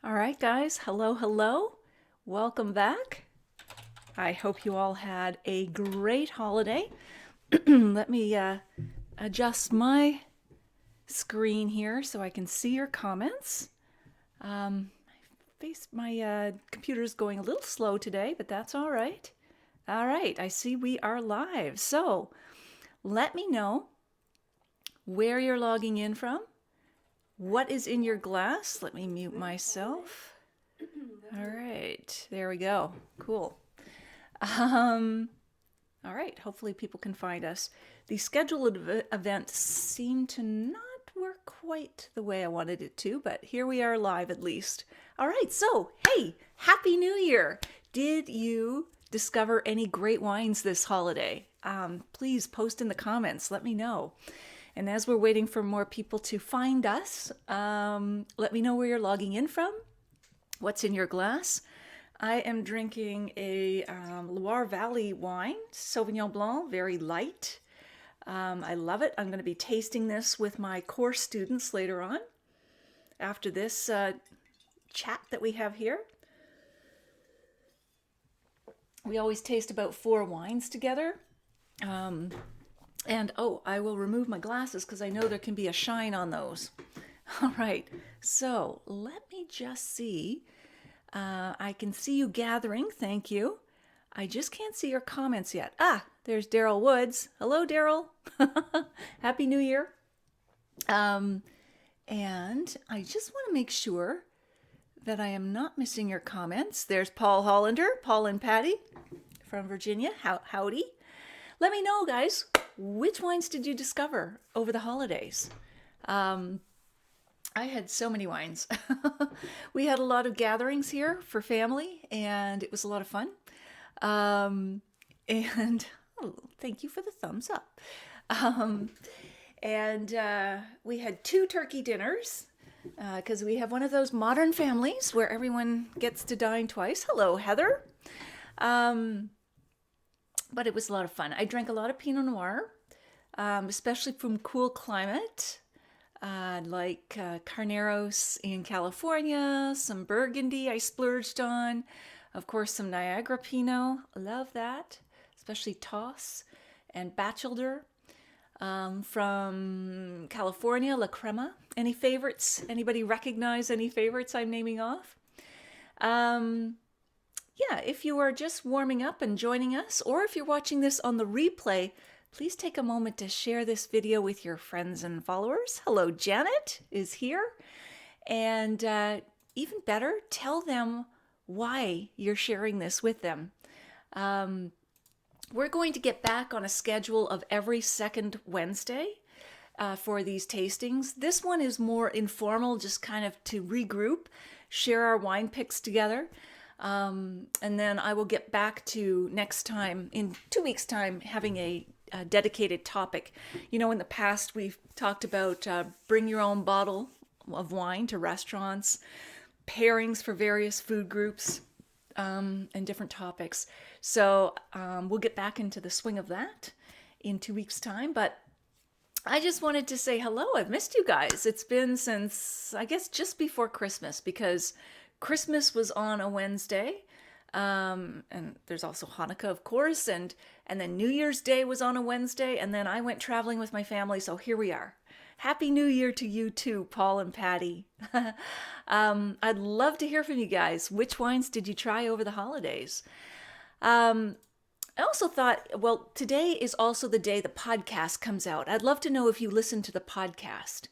All right, guys. Hello, hello. Welcome back. I hope you all had a great holiday. Let me adjust my screen here so I can see your comments. My computer's going a little slow today, but that's all right. All right, I see we are live. So let me know where you're logging in from. What is in your glass? Let me mute myself. All right, there we go. Cool. Um, all right, hopefully people can find us. The scheduled events seem to not work quite the way I wanted it to, but here we are live at least. All right, so hey, Happy New Year! Did you discover any great wines this holiday? Please post in the comments, let me know. And as we're waiting for more people to find us, let me know where you're logging in from, what's in your glass. I am drinking a Loire Valley wine, Sauvignon Blanc, very light. I love it. I'm going to be tasting this with my course students later on after this chat that we have here. We always taste about 4 wines together. And I will remove my glasses because I know there can be a shine on those. All right, so let me just see. I can see you gathering, thank you. I just can't see your comments yet. There's Daryl Woods. Hello, Daryl. Happy New Year. And I just want to make sure that I am not missing your comments. There's Paul Hollander, Paul and Patty from Virginia. Howdy. Let me know, guys, which wines did you discover over the holidays? I had so many wines. We had a lot of gatherings here for family, and it was a lot of fun. Thank you for the thumbs up. We had 2 turkey dinners because we have one of those modern families where everyone gets to dine twice. Hello, Heather. But it was a lot of fun. I drank a lot of Pinot Noir, especially from cool climate, like Carneros in California, some Burgundy I splurged on, of course some Niagara Pinot, love that, especially Toss and Batchelder from California, La Crema. Any favorites? Anybody recognize any favorites I'm naming off? If you are just warming up and joining us, or if you're watching this on the replay, please take a moment to share this video with your friends and followers. Hello, Janet is here. And even better, tell them why you're sharing this with them. We're going to get back on a schedule of every second Wednesday for these tastings. This one is more informal, just kind of to regroup, share our wine picks together. And then I will get back to next time, in 2 weeks' time, having a dedicated topic. You know, in the past, we've talked about bring your own bottle of wine to restaurants, pairings for various food groups, and different topics. So we'll get back into the swing of that in 2 weeks' time. But I just wanted to say hello. I've missed you guys. It's been since, I guess, just before Christmas, because Christmas was on a Wednesday, and there's also Hanukkah, of course, and then New Year's Day was on a Wednesday, and then I went traveling with my family, so here we are. Happy New Year to you too, Paul and Patty. I'd love to hear from you guys. Which wines did you try over the holidays? I also thought, well, today is also the day the podcast comes out. I'd love to know if you listen to the podcast.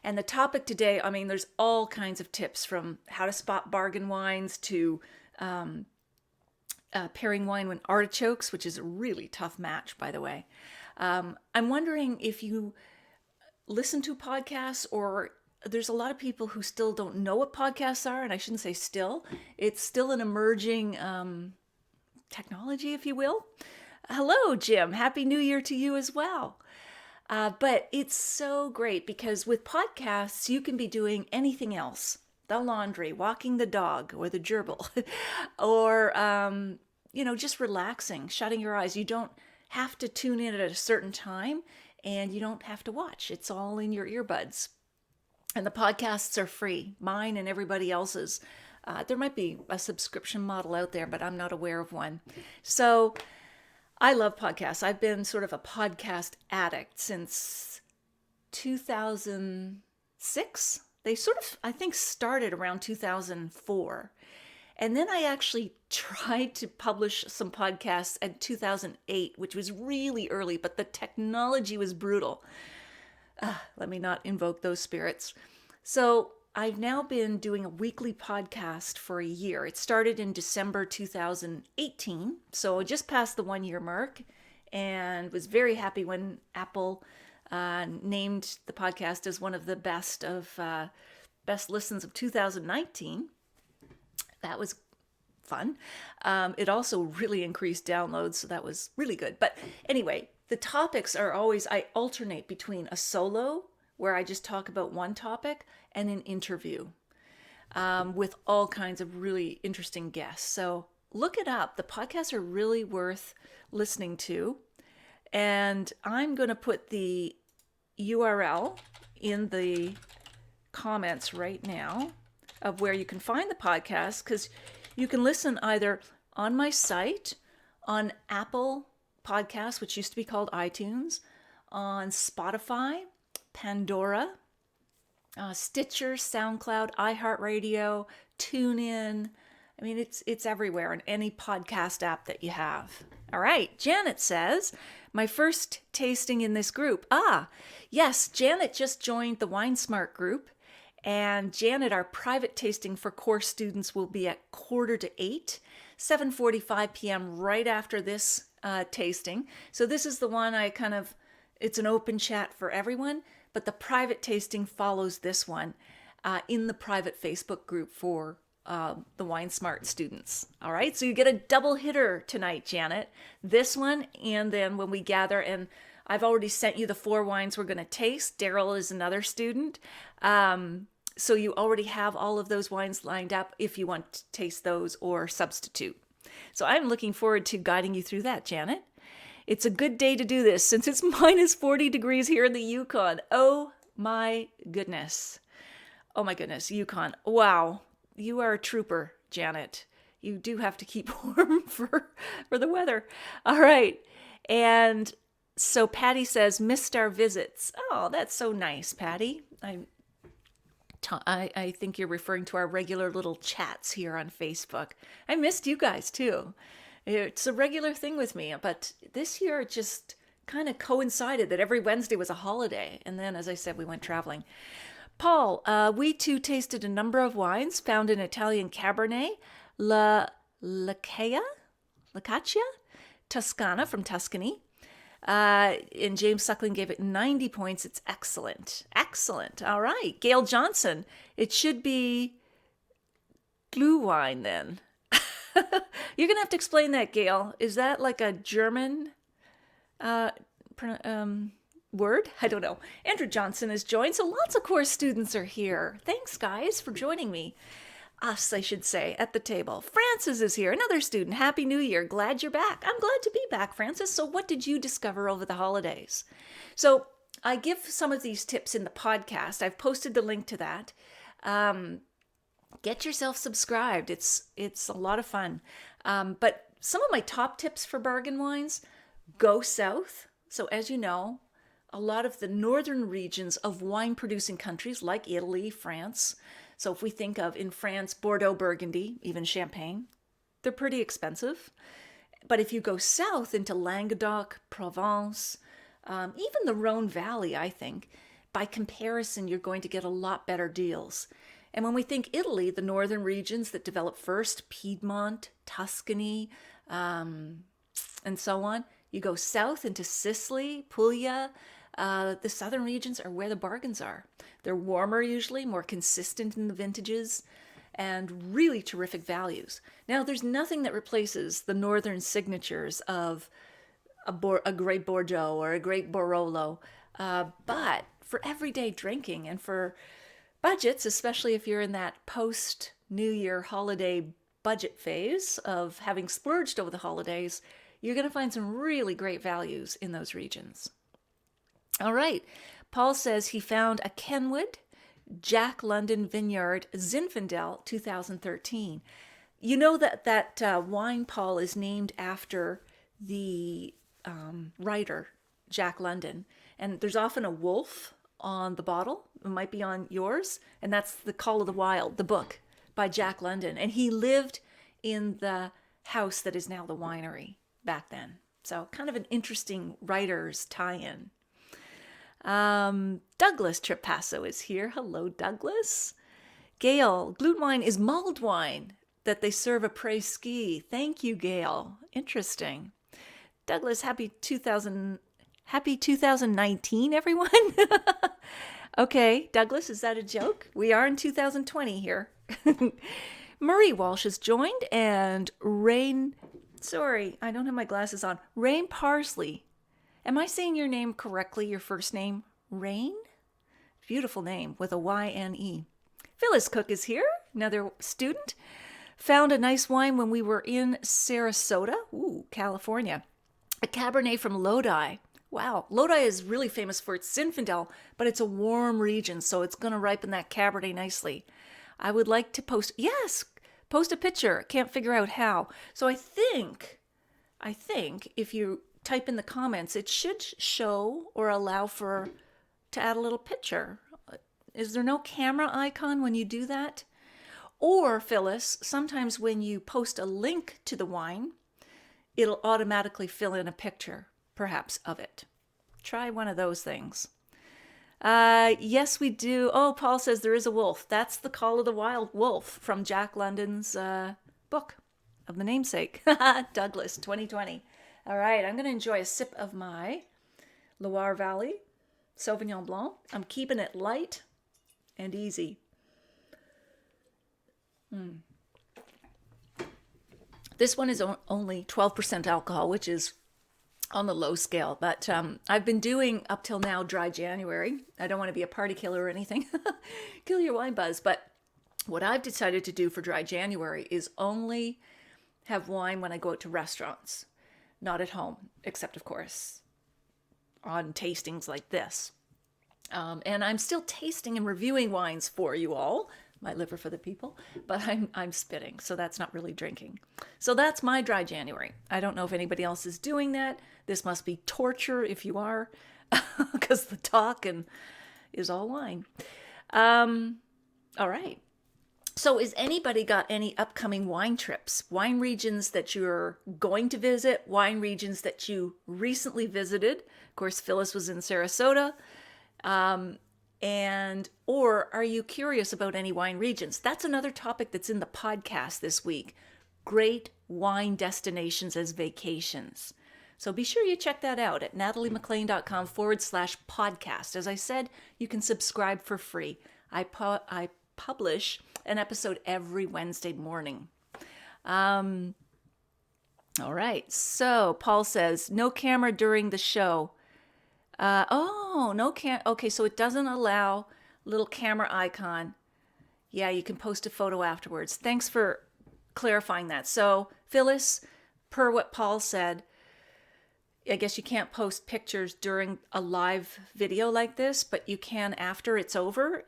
And the topic today, I mean, there's all kinds of tips, from how to spot bargain wines to pairing wine with artichokes, which is a really tough match, by the way. I'm wondering if you listen to podcasts, or there's a lot of people who still don't know what podcasts are, and I shouldn't say still. It's still an emerging technology, if you will. Hello, Jim. Happy New Year to you as well. But it's so great because with podcasts, you can be doing anything else. The laundry, walking the dog, or the gerbil, or, just relaxing, shutting your eyes. You don't have to tune in at a certain time, and you don't have to watch. It's all in your earbuds. And the podcasts are free, mine and everybody else's. There might be a subscription model out there, but I'm not aware of one. So I love podcasts. I've been sort of a podcast addict since 2006. They sort of, I think, started around 2004. And then I actually tried to publish some podcasts in 2008, which was really early, but the technology was brutal. Let me not invoke those spirits. So I've now been doing a weekly podcast for a year. It started in December 2018, so just past the 1 year mark, and was very happy when Apple named the podcast as one of the best listens of 2019. That was fun. It also really increased downloads, so that was really good. But anyway, the topics are always, I alternate between a solo, where I just talk about one topic, and an interview with all kinds of really interesting guests. So look it up. The podcasts are really worth listening to. And I'm going to put the URL in the comments right now of where you can find the podcast, because you can listen either on my site, on Apple Podcasts, which used to be called iTunes, on Spotify, Pandora, Stitcher, SoundCloud, iHeartRadio, TuneIn. I mean, it's everywhere in any podcast app that you have. All right, Janet says, my first tasting in this group. Yes, Janet just joined the Wine Smart group. And Janet, our private tasting for course students will be at 7:45, 7:45 p.m. right after this tasting. So this is the one it's an open chat for everyone, but the private tasting follows this one in the private Facebook group for the Wine Smart students. All right, so you get a double hitter tonight, Janet. This one, and then when we gather, and I've already sent you the 4 wines we're going to taste. Daryl is another student. So you already have all of those wines lined up if you want to taste those or substitute. So I'm looking forward to guiding you through that, Janet. It's a good day to do this since it's minus 40 degrees here in the Yukon. Oh my goodness. Oh my goodness, Yukon. Wow. You are a trooper, Janet. You do have to keep warm for the weather. All right. And so Patty says, missed our visits. Oh, that's so nice, Patty. I think you're referring to our regular little chats here on Facebook. I missed you guys too. It's a regular thing with me, but this year it just kind of coincided that every Wednesday was a holiday. And then, as I said, we went traveling. Paul, we too tasted a number of wines found in Italian Cabernet, Lacaccia, Toscana from Tuscany. And James Suckling gave it 90 points. It's excellent. Excellent. All right. Gail Johnson. It should be glue wine then. You're going to have to explain that, Gail. Is that like a German word? I don't know. Andrew Johnson has joined. So lots of course students are here. Thanks, guys, for joining me. Us, I should say, at the table. Francis is here, another student. Happy New Year. Glad you're back. I'm glad to be back, Francis. So what did you discover over the holidays? So I give some of these tips in the podcast. I've posted the link to that. Get yourself subscribed. It's a lot of fun. But some of my top tips for bargain wines, go south. So as you know, a lot of the northern regions of wine-producing countries like Italy, France. So if we think of, in France, Bordeaux, Burgundy, even Champagne, they're pretty expensive. But if you go south into Languedoc, Provence, even the Rhone Valley, I think, by comparison, you're going to get a lot better deals. And when we think Italy, the northern regions that developed first, Piedmont, Tuscany, and so on, you go south into Sicily, Puglia. The southern regions are where the bargains are. They're warmer usually, more consistent in the vintages, and really terrific values. Now, there's nothing that replaces the northern signatures of a great Bordeaux or a great Barolo, but for everyday drinking and for budgets, especially if you're in that post-New Year holiday budget phase of having splurged over the holidays, you're going to find some really great values in those regions. All right. Paul says he found a Kenwood Jack London Vineyard, Zinfandel, 2013. You know that wine, Paul, is named after the writer, Jack London. And there's often a wolf on the bottle. It might be on yours. And that's The Call of the Wild, the book by Jack London. And he lived in the house that is now the winery back then. So kind of an interesting writer's tie-in. Douglas Trepasso is here. Hello, Douglas. Gail, gluten wine is mulled wine that they serve après ski. Thank you, Gail. Interesting. Douglas, happy 2019, everyone. Okay, Douglas, is that a joke? We are in 2020 here. Murray Walsh has joined, and Rain, sorry, I don't have my glasses on. Rain Parsley. Am I saying your name correctly, your first name? Rain? Beautiful name with a Y-N-E. Phyllis Cook is here, another student. Found a nice wine when we were in Sarasota, California. A Cabernet from Lodi. Wow, Lodi is really famous for its Zinfandel, but it's a warm region, so it's going to ripen that Cabernet nicely. I would like to post a picture. Can't figure out how. So I think if you type in the comments, it should show or allow to add a little picture. Is there no camera icon when you do that? Or, Phyllis, sometimes when you post a link to the wine, it'll automatically fill in a picture, perhaps, of it. Try one of those things. Yes, we do. Oh, Paul says there is a wolf. That's The Call of the Wild Wolf from Jack London's book of the namesake. Douglas, 2020. All right, I'm going to enjoy a sip of my Loire Valley Sauvignon Blanc. I'm keeping it light and easy. This one is only 12% alcohol, which is on the low scale. But I've been doing, up till now, dry January. I don't want to be a party killer or anything. Kill your wine buzz. But what I've decided to do for dry January is only have wine when I go out to restaurants. Not at home, except, of course, on tastings like this. And I'm still tasting and reviewing wines for you all. My liver for the people, but I'm spitting, so that's not really drinking. So that's my dry January. I don't know if anybody else is doing that. This must be torture if you are, because the talk is all wine. All right. So is anybody got any upcoming wine trips? Wine regions that you're going to visit? Wine regions that you recently visited? Of course, Phyllis was in Sarasota. Or are you curious about any wine regions? That's another topic that's in the podcast this week. Great wine destinations as vacations. So be sure you check that out at nataliemaclean.com/podcast. As I said, you can subscribe for free. I publish an episode every Wednesday morning. All right. So Paul says, no camera during the show. No okay, so it doesn't allow little camera icon. Yeah, you can post a photo afterwards. Thanks for clarifying that. So, Phyllis, per what Paul said, I guess you can't post pictures during a live video like this, but you can after it's over.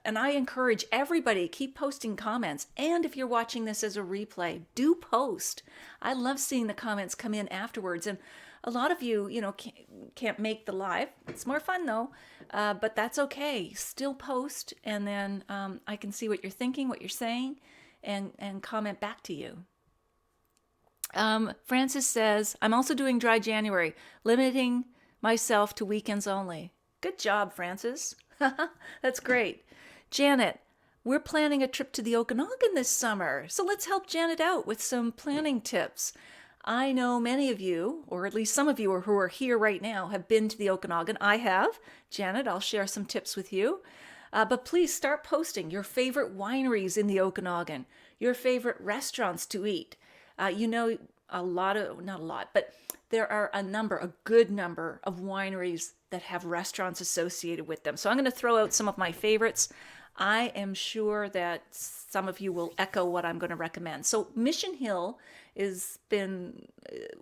And I encourage everybody, keep posting comments. And if you're watching this as a replay, do post. I love seeing the comments come in afterwards. And a lot of you, can't make the live. It's more fun though, but that's okay. Still post, and then I can see what you're thinking, what you're saying, and comment back to you. Francis says, I'm also doing dry January, limiting myself to weekends only. Good job, Francis. That's great. Janet, we're planning a trip to the Okanagan this summer, so let's help Janet out with some planning tips. I know many of you, or at least some of you who are here right now, have been to the Okanagan. I have. Janet, I'll share some tips with you. But please start posting your favorite wineries in the Okanagan, your favorite restaurants to eat. Not a lot, but there are a good number of wineries that have restaurants associated with them. So I'm going to throw out some of my favorites. I am sure that some of you will echo what I'm going to recommend. So Mission Hill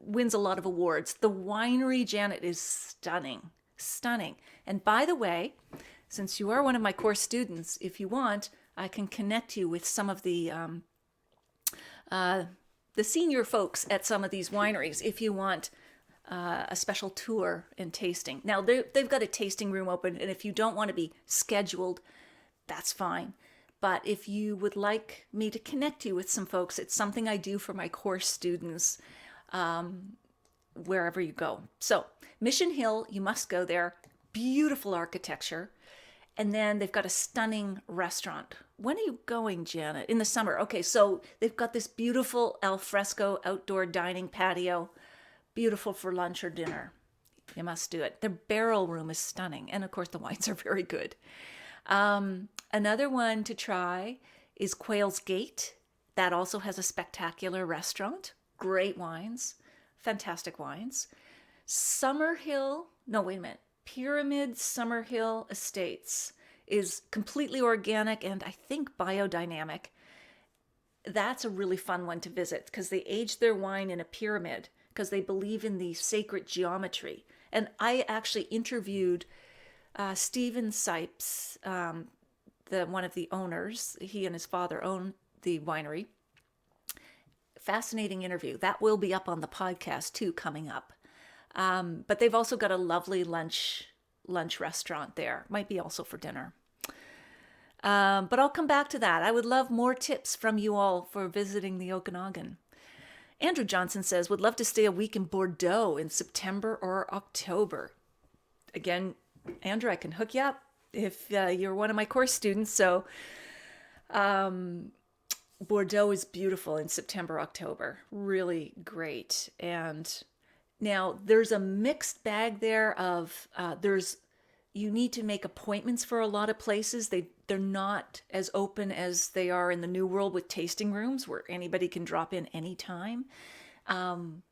wins a lot of awards. The winery, Janet, is stunning. And by the way, since you are one of my course students, if you want, I can connect you with some of the senior folks at some of these wineries if you want a special tour and tasting. Now, they've got a tasting room open, and if you don't want to be scheduled, that's fine. But if you would like me to connect you with some folks, it's something I do for my course students wherever you go. So, Mission Hill, you must go there. Beautiful architecture. And then they've got a stunning restaurant. When are you going, Janet? In the summer. Okay, so they've got this beautiful al fresco outdoor dining patio. Beautiful for lunch or dinner. You must do it. Their barrel room is stunning. And of course, the wines are very good. Another one to try is Quail's Gate. That also has a spectacular restaurant. Great wines. Fantastic wines. Pyramid Summerhill Estates is completely organic and I think biodynamic. That's a really fun one to visit because they age their wine in a pyramid because they believe in the sacred geometry. And I actually interviewed Stephen Sipes, one of the owners. He and his father own the winery. Fascinating interview. That will be up on the podcast too, coming up. But they've also got a lovely lunch restaurant there. Might be also for dinner. But I'll come back to that. I would love more tips from you all for visiting the Okanagan. Andrew Johnson says, would love to stay a week in Bordeaux in September or October. Again, Andrew, I can hook you up if you're one of my course students. So Bordeaux is beautiful in September, October. Really great. And now there's a mixed bag there of you need to make appointments for a lot of places. They're not as open as they are in the New World with tasting rooms where anybody can drop in anytime. One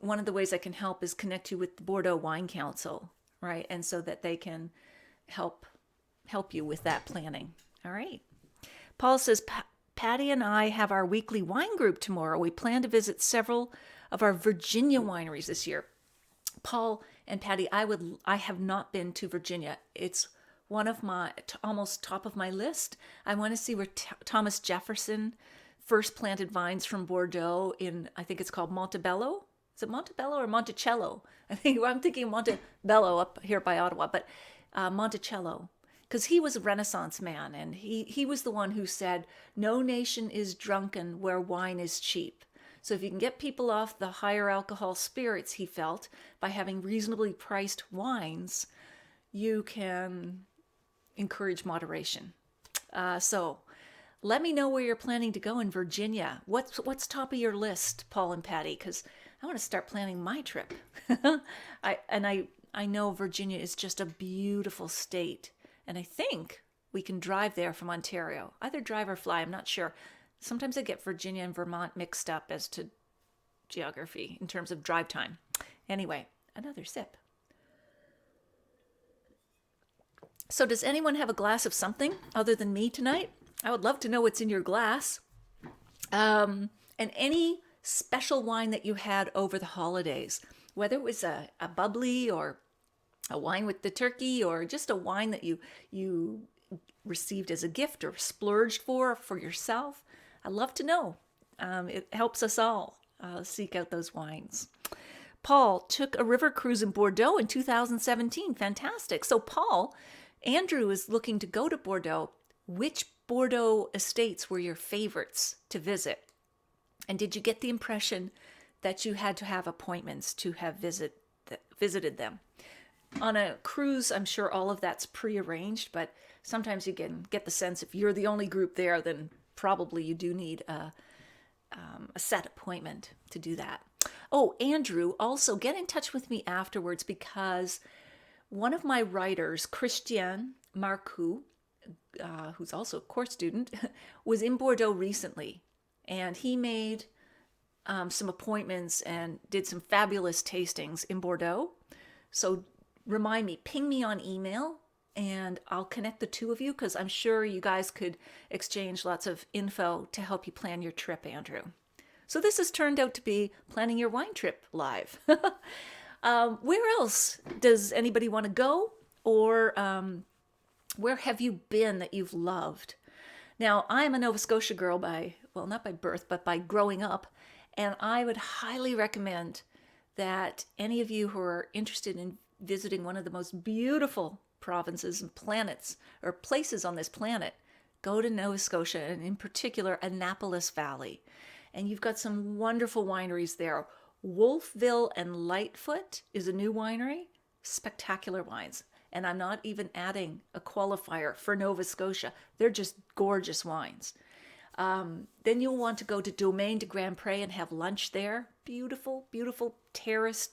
of the ways I can help is connect you with the Bordeaux Wine Council, right? And so that they can help you with that planning. All right. Paul says, Patty and I have our weekly wine group tomorrow. We plan to visit several of our Virginia wineries this year. Paul and Patty, I have not been to Virginia. It's one of my almost top of my list. I want to see where Thomas Jefferson first planted vines from Bordeaux in, I think it's called Montebello. Is it Montebello or Monticello? I'm thinking Montebello up here by Ottawa, but Monticello. Because he was a Renaissance man, and he was the one who said, no nation is drunken where wine is cheap. So if you can get people off the higher alcohol spirits, he felt, by having reasonably priced wines, you can encourage moderation. So let me know where you're planning to go in Virginia. What's top of your list, Paul and Patty? Because I want to start planning my trip. I know Virginia is just a beautiful state. And I think we can drive there from Ontario. Either drive or fly, I'm not sure. Sometimes I get Virginia and Vermont mixed up as to geography in terms of drive time. Anyway, another sip. So does anyone have a glass of something other than me tonight? I would love to know what's in your glass. And any special wine that you had over the holidays, whether it was a bubbly or a wine with the turkey or just a wine that you received as a gift or splurged for yourself. I'd love to know. It helps us all seek out those wines. Paul took a river cruise in Bordeaux in 2017. Fantastic. So Paul, Andrew is looking to go to Bordeaux. Which Bordeaux estates were your favorites to visit? And did you get the impression that you had to have appointments to have visited them? On a cruise, I'm sure all of that's prearranged, but sometimes you can get the sense if you're the only group there, then probably you do need a set appointment to do that. Oh, Andrew, also get in touch with me afterwards because one of my writers, Christian Marcoux, who's also a course student, was in Bordeaux recently, and he made some appointments and did some fabulous tastings in Bordeaux. So remind me, ping me on email, and I'll connect the two of you because I'm sure you guys could exchange lots of info to help you plan your trip, Andrew. So this has turned out to be planning your wine trip live. Where else does anybody want to go? Or Where have you been that you've loved? Now, I'm a Nova Scotia girl not by birth, but by growing up. And I would highly recommend that any of you who are interested in visiting one of the most beautiful provinces and planets or places on this planet, go to Nova Scotia, and in particular, Annapolis Valley. And you've got some wonderful wineries there. Wolfville and Lightfoot is a new winery. Spectacular wines. And I'm not even adding a qualifier for Nova Scotia. They're just gorgeous wines. Then you'll want to go to Domaine de Grand Pre and have lunch there. Beautiful, beautiful terrace,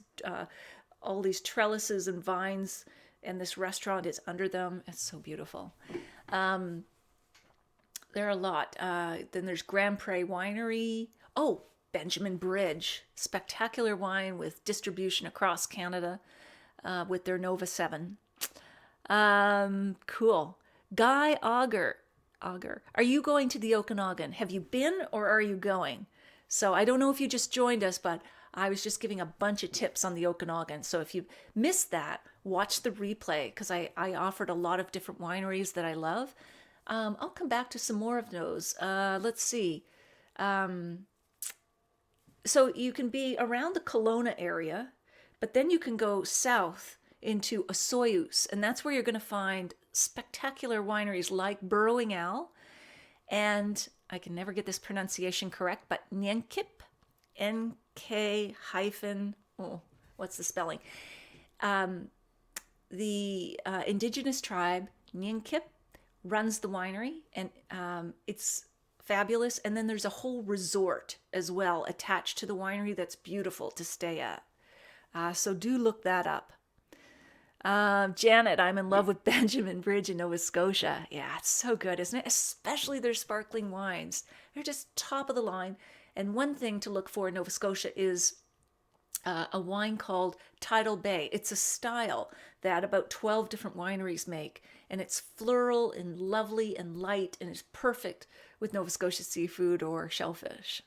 all these trellises and vines, and this restaurant is under them. It's so beautiful. There are a lot. Then there's Grand Pre Winery. Oh, Benjamin Bridge. Spectacular wine with distribution across Canada with their Nova 7. Cool. Guy Auger. Are you going to the Okanagan? Have you been or are you going? So I don't know if you just joined us, but I was just giving a bunch of tips on the Okanagan. So if you missed that, watch the replay because I offered a lot of different wineries that I love. I'll come back to some more of those. Let's see. So you can be around the Kelowna area, but then you can go south into Osoyoos, and that's where you're going to find spectacular wineries like Burrowing Owl, and I can never get this pronunciation correct, but Nyenkip, N-K hyphen, what's the spelling? The indigenous tribe, Nyenkip, runs the winery, and it's fabulous. And then there's a whole resort as well attached to the winery that's beautiful to stay at. So do look that up. Janet, I'm in love with Benjamin Bridge in Nova Scotia. Yeah, it's so good, isn't it? Especially their sparkling wines. They're just top of the line. And one thing to look for in Nova Scotia is a wine called Tidal Bay. It's a style that about 12 different wineries make. And it's floral and lovely and light, and it's perfect with Nova Scotia seafood or shellfish.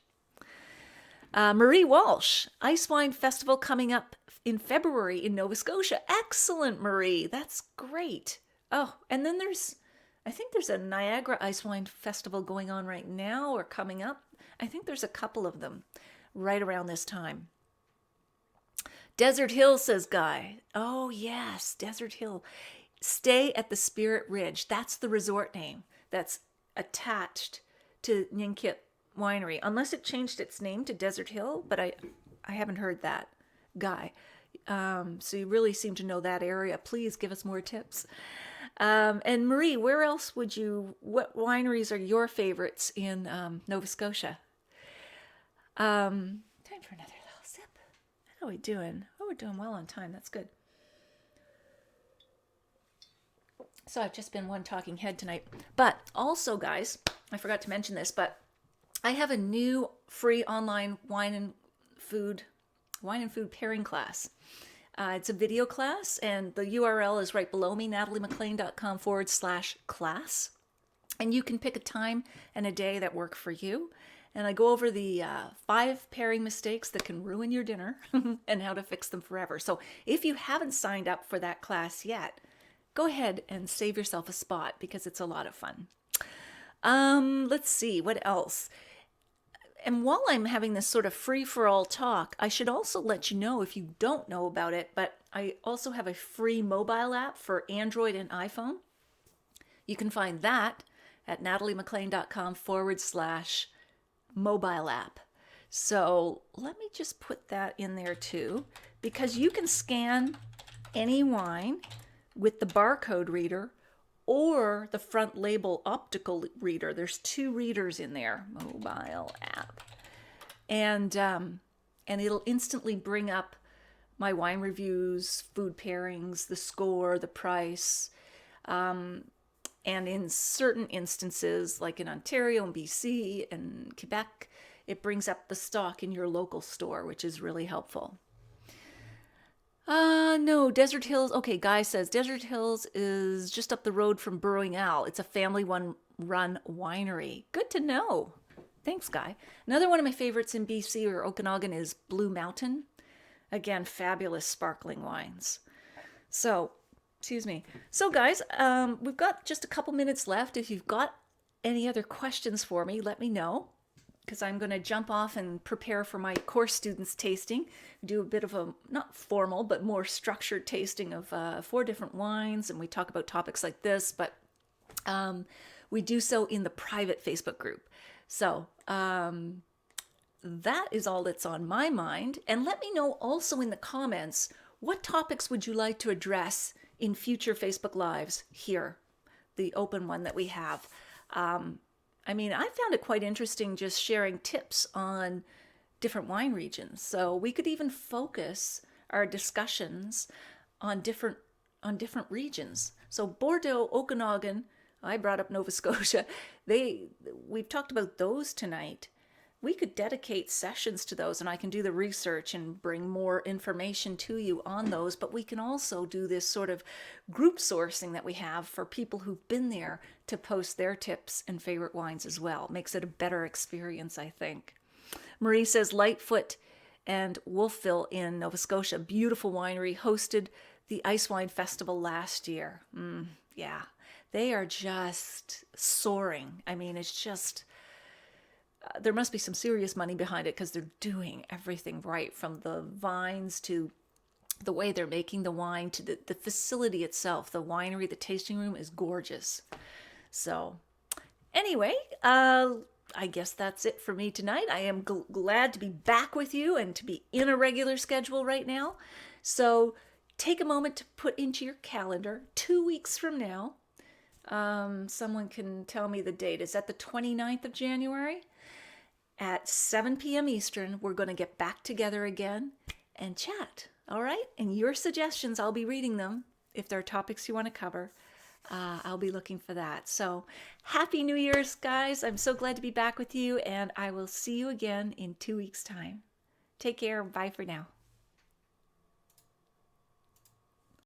Marie Walsh, Ice Wine Festival coming up in February in Nova Scotia. Excellent, Marie. That's great. Oh, and then I think there's a Niagara Ice Wine Festival going on right now or coming up. I think there's a couple of them right around this time. Desert Hill, says Guy. Oh, yes, Desert Hill. Stay at the Spirit Ridge. That's the resort name that's attached to Nyenkip Winery, unless it changed its name to Desert Hill, but I haven't heard that, Guy. So you really seem to know that area. Please give us more tips. And Marie, what wineries are your favorites in Nova Scotia? Time for another little sip. How are we doing? Oh, we're doing well on time. That's good. So I've just been one talking head tonight. But also, guys, I forgot to mention this, but I have a new free online wine and food pairing class. It's a video class, and the URL is right below me, nataliemaclean.com/class. And you can pick a time and a day that work for you. And I go over the 5 pairing mistakes that can ruin your dinner and how to fix them forever. So if you haven't signed up for that class yet, go ahead and save yourself a spot because it's a lot of fun. Let's see, what else? And while I'm having this sort of free-for-all talk, I should also let you know, if you don't know about it, but I also have a free mobile app for Android and iPhone. You can find that at nataliemaclean.com/mobile app. So let me just put that in there too, because you can scan any wine with the barcode reader or the front label optical reader. There's 2 readers in there, mobile app. And it'll instantly bring up my wine reviews, food pairings, the score, the price. And in certain instances, like in Ontario and BC and Quebec, it brings up the stock in your local store, which is really helpful. No, Desert Hills. Okay, Guy says Desert Hills is just up the road from Burrowing Owl. It's a family-run winery. Good to know. Thanks, Guy. Another one of my favorites in BC or Okanagan is Blue Mountain. Again, fabulous sparkling wines. So Excuse me. So, guys, we've got just a couple minutes left. If you've got any other questions for me, let me know, because I'm going to jump off and prepare for my course students tasting. Do a bit of a, not formal, but more structured tasting of 4 different wines, and we talk about topics like this, but we do so in the private Facebook group. So that is all that's on my mind. And let me know also in the comments, what topics would you like to address in future Facebook Lives here, the open one that we have. I mean, I found it quite interesting just sharing tips on different wine regions. So we could even focus our discussions on different regions. So Bordeaux, Okanagan, I brought up Nova Scotia. We've talked about those tonight. We could dedicate sessions to those, and I can do the research and bring more information to you on those, but we can also do this sort of group sourcing that we have for people who've been there to post their tips and favorite wines as well. Makes it a better experience, I think. Marie says Lightfoot and Wolfville in Nova Scotia, beautiful winery, hosted the Ice Wine Festival last year. Yeah, they are just soaring. I mean, it's just... there must be some serious money behind it, because they're doing everything right, from the vines to the way they're making the wine to the facility itself. The winery, the tasting room is gorgeous. So anyway, I guess that's it for me tonight. I am glad to be back with you and to be in a regular schedule right now. So take a moment to put into your calendar 2 weeks from now. Someone can tell me the date. Is that the 29th of January? At 7 p.m. Eastern, we're going to get back together again and chat, all right? And your suggestions, I'll be reading them. If there are topics you want to cover, I'll be looking for that. So Happy New Year's, guys. I'm so glad to be back with you, and I will see you again in 2 weeks' time. Take care. Bye for now.